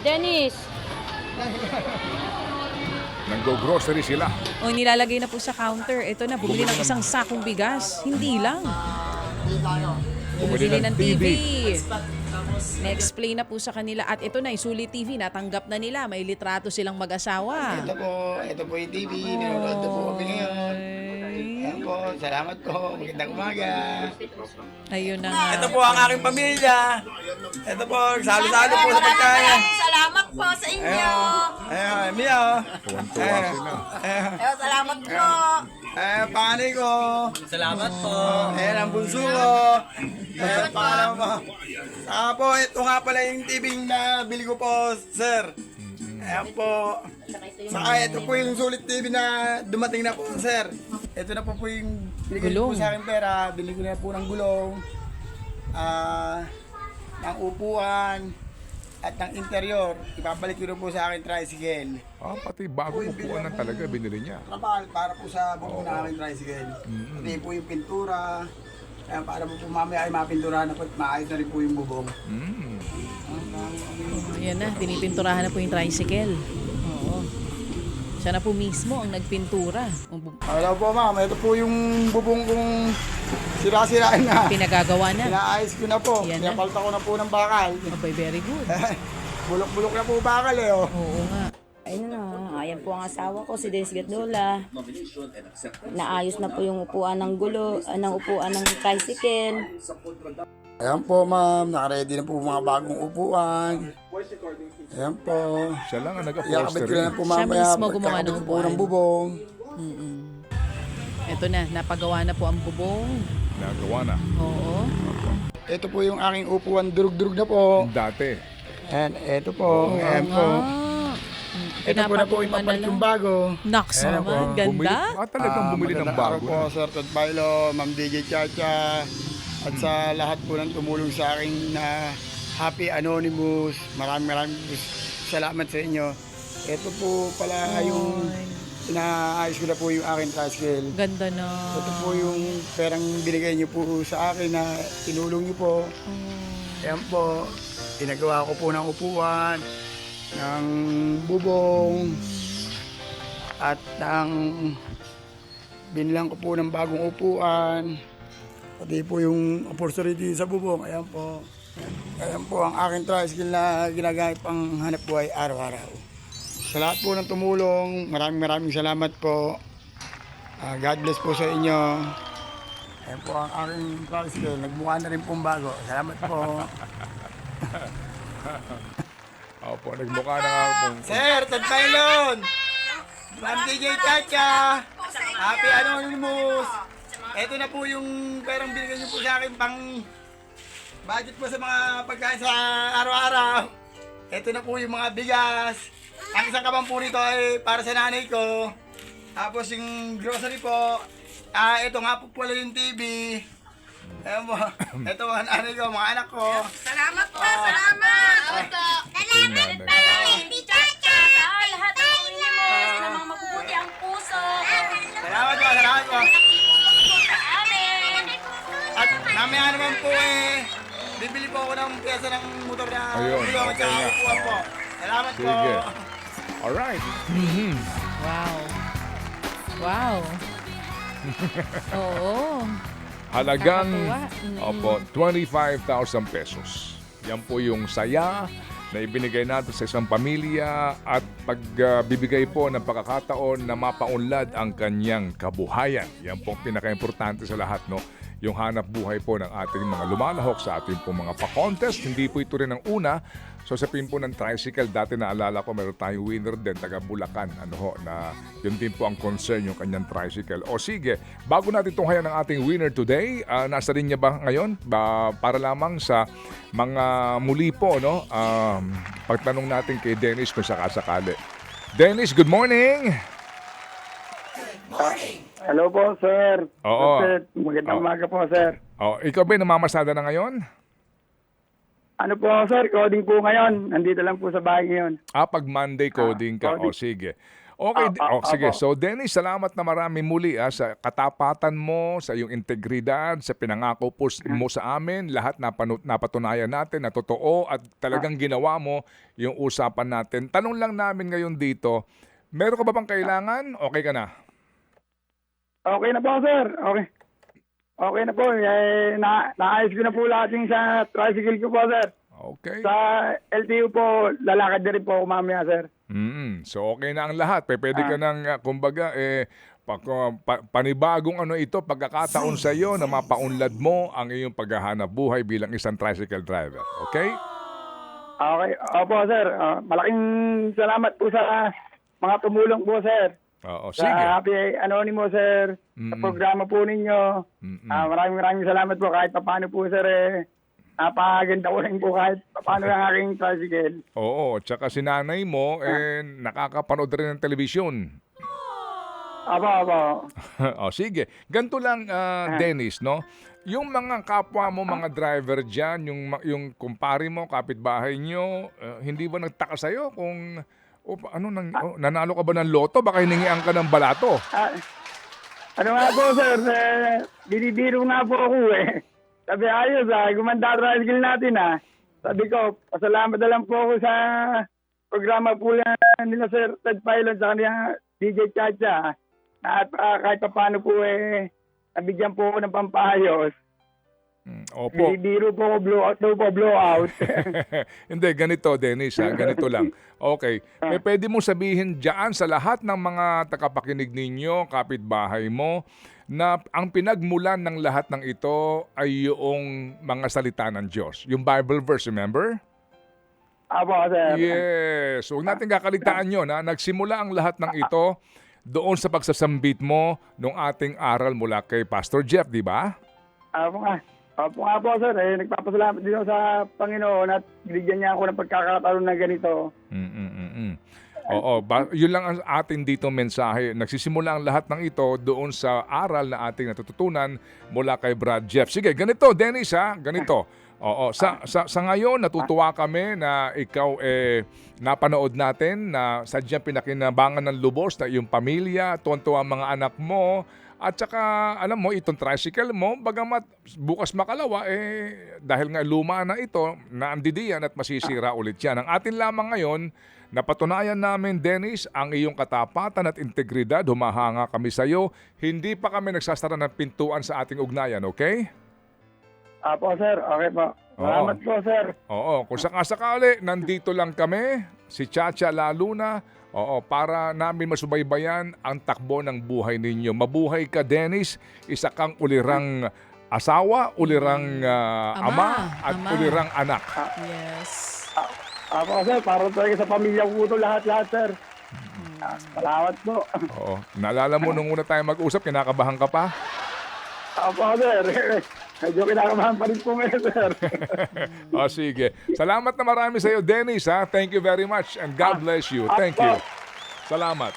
Dennis. Nag-grocery sila. O nilalagay na po sa counter. Ito na, bumili ng isang sakong bigas. Hindi lang. Bumili ng TV. Na-explain na po sa kanila. At ito na, Sulit TV, natanggap na nila. May litrato silang mag-asawa. Ito po yung TV. Nanonood na po kami ngayon. Ayan po, salamat po. Magandang umaga. Ayun na nga. Ito po ang aking pamilya. Ito po, salo-salo po sa pagkain. Maraming salamat po sa inyo. Ayan, Mia. Tuwan-tuwa sila. Salamat po. Panganay ko. Salamat po. Ayan ang bunso ko. Pangalan ko. Saka po, ito nga pala yung TV na bili ko po, sir. Ayan po. Saka ito po yung Sulit TV na dumating na po, sir. Ito na po yung binigay po sa akin pera. Bili ko na po ng gulong, ng upuan, at ng interior. Ipabalik ko na po sa akin tricycle. Pati bago upuan na talaga binili niya. Kapal para po sa bubong na aking tricycle. Pati po yung pintura. Ayan, para po mamaya ay mapinturahan na po at maayos na rin po yung bubong. Ayan na, pinipinturahan na po yung tricycle. Oo. Siya na po mismo ang nagpintura. Hello po ma'am, ito po yung bubong kong sira-sirain na. Pinagagawa na. Pinaayos ko na po. Yan na. Pinapalta ko na po ng bakal. Okay, very good. Bulok-bulok na po bakal eh oh. Oo nga. Ayun na, ayan po ang asawa ko, si Dennis Gatdola. Naayos na po yung upuan ng ng upuan ng tricycle. Ayan po ma'am, nakaready na po mga bagong upuan. Ayan po. Siya lang ang Iakabit nag-upholstery. ko na po Siya mamaya. mismo gumawa ng Kakabit ko po upuan. ng bubong. Ito na, napagawa na po ang bubong. Nagawa na. Oo. Ito po yung aking upuan, durug-durug na po. Dati. And ito po, ayan po. Ito po na po ipapalit yung bago. Naks Ayan po. naman, ganda. Talagang bumili ng Magandang bago. araw po, Sir Todd Bailo, Ma'am DJ Chacha, at sa lahat po ng tumulong sa akin na Happy Anonymous. Maraming salamat sa inyo. Ito po pala yung inaayos ko na po yung aking tricycle. Ganda na. Ito po yung perang binigay niyo po sa akin na tinulong niyo po. Ayan po, ginagawa ko po ng upuan, ng bubong, at ng binilang ko po ng bagong upuan, pati po yung opportunity sa bubong. Ayan po. Ayan po ang aking tricycle na ginagamit pang hanap buhay araw-araw. Sa lahat po ng tumulong, maraming salamat po. God bless po sa inyo. Ayan po ang aking tricycle. Nagmukha na rin pong bago. Salamat po. Opo, nagmukha na nga po. Sir, Tagpailon! Ma'am DJ Chacha! Happy Anonymous! Ito na po yung perang binigyan niyo po sa akin pang budget po sa mga pagkain sa araw-araw. Ito na po yung mga bigas. Ang isang kabang po nito ay para sa nanay ko. Tapos yung grocery po. Ito nga po pala yung TV. Ayan po. Ito ang nanay ko, mga anak ko. Salamat po. Salamat. Salamat po. Hindi Chacha. Sa lahat ng inimos na mga mabubuti ang puso. Salamat po, salamat po. Sa amin. At mamaya naman po bibili po ako ng pyesa ng motor na Ayun, gulong at okay saka nga. upuan po. Salamat po. Sige. Alright. Wow. Wow. Oo. Halagang Nakakatuwa. 25,000 pesos. Yan po yung saya na ibinigay natin sa isang pamilya at pagbibigay po ng pagkakataon na mapaunlad ang kanyang kabuhayan. Yan po ang pinaka-importante sa lahat, no? Yung hanap buhay po ng ating mga lumalahok sa ating po mga pa-contest. Hindi po ito rin ang una. So sa pin po ng tricycle, dati naalala ko meron tayong winner din, taga Bulacan. Ano ho, na yun din po ang concern yung kanyang tricycle. O sige, bago natin tunghayan ang ating winner today, nasa linya ba ngayon? Para lamang sa mga muli po, no? Pagtanong natin kay Dennis kung sakasakali. Dennis, good morning! Hello po, sir. Oo. Sir, magandang umaga po, sir. Ikaw ba namamasada na ngayon? Ano po, sir? Coding po ngayon. Nandito lang po sa bahay ngayon. Pag Monday coding ka. Coding. O sige. Okay, sige. Opo. So Dennis, salamat na marami muli sa katapatan mo, sa iyong integridad, sa pinangako mo sa amin, lahat napatunayan natin na totoo at talagang ginawa mo yung usapan natin. Tanong lang namin ngayon dito, meron ka ba bang kailangan? Okay ka na? Okay na po, sir. Okay. Okay na po. Naayos ko na po lahat yung sa tricycle ko po, sir. Okay. Sa LTO po, lalakad na rin po ako mamaya, sir. So okay na ang lahat. Pwede ka nang, kumbaga, panibagong ito, pagkakataon sa iyo na mapaunlad mo ang iyong paghahanap buhay bilang isang tricycle driver. Okay? Okay. Opo, sir. Malaking salamat po sa mga tumulong po, sir. Oo, Sa sige. Happy Anonymous, sir. Sa programa po ninyo. Maraming salamat po kahit paano po, sir. Napaganda ko rin po kahit paano ang aking tricycle. Oo, tsaka si nanay mo, nakakapanood rin ng telebisyon. Opo. Sige. Ganito lang, Dennis, no? Yung mga kapwa mo, mga driver dyan, yung kumpare mo, kapitbahay nyo, hindi ba nagtaka sa'yo kung nanalo ka ba ng loto? Baka hiningian ka ng balato. Ano nga po, sir? Dinidiro nga po ako eh. Sabi, ayos gumanda tricycle natin Sabi ko, pasalamat na lang po ako sa programa po nila Sir Ted Pilot sa kanya DJ Chacha. At kahit pa paano po nabigyan po ako ng pampayos. Opo. Dinidiro po ako, blowout. Hindi, ganito, Dennis, ganito lang. Okay. Pwede mong sabihin dyan sa lahat ng mga tagapakinig ninyo, kapitbahay mo, na ang pinagmulan ng lahat ng ito ay yung mga salita ng Diyos. Yung Bible verse, remember? Apo, sir. Yes. Huwag natin kakalitaan yun. Nagsimula ang lahat ng ito doon sa pagsasambit mo nung ating aral mula kay Pastor Jeff, di ba? Opo nga po, sir. Nagpapasalamat din ako sa Panginoon at binigyan niya ako ng pagkakataon na ganito. Oo, yun lang ang atin dito mensahe. Nagsisimula ang lahat ng ito doon sa aral na ating natututunan mula kay Brad Jeff. Sige, ganito, Dennis, ganito. Oo, sa ngayon, natutuwa kami na ikaw napanood natin na sadyang pinakinabangan ng lubos na iyong pamilya, tuwan-tuwa ang mga anak mo, at saka, alam mo, itong tricycle mo, bagamat bukas makalawa, dahil nga luma na ito, naandidiyan at masisira ulit yan. Ang atin lamang ngayon, napatunayan namin, Dennis, ang iyong katapatan at integridad, humahanga kami sa iyo. Hindi pa kami nagsasara ng pintuan sa ating ugnayan, okay? Apo, sir. Okay po. Salamat po, sir. Oo, kung sakasakali, nandito lang kami, si Chacha lalo na, para namin masubaybayan ang takbo ng buhay ninyo. Mabuhay ka, Dennis. Isa kang ulirang asawa, ulirang ama, at ulirang anak. Yes. Apo, sir. Para talaga sa pamilya ko ito lahat, sir. Salamat po. Oo. Naalala mo nung una tayo mag-usap, kinakabahan ka pa? Apo, sir. Medyo kinakabahan pa rin po ngayon, sir. Sige. Salamat na marami sa iyo, Dennis. Thank you very much and God bless you. Thank you. Salamat.